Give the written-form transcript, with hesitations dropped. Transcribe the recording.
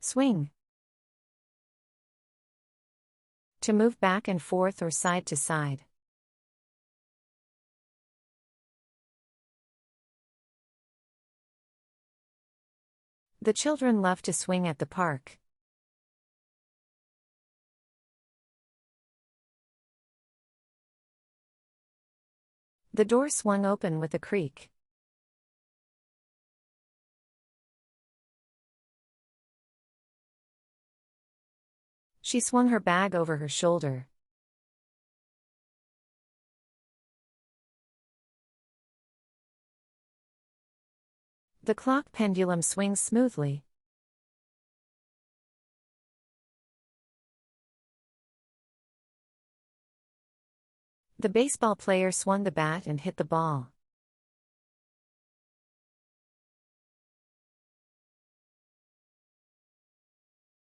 Swing. To move back and forth or side to side. The children love to swing at the park. The door swung open with a creak. She swung her bag over her shoulder. The clock pendulum swings smoothly. The baseball player swung the bat and hit the ball.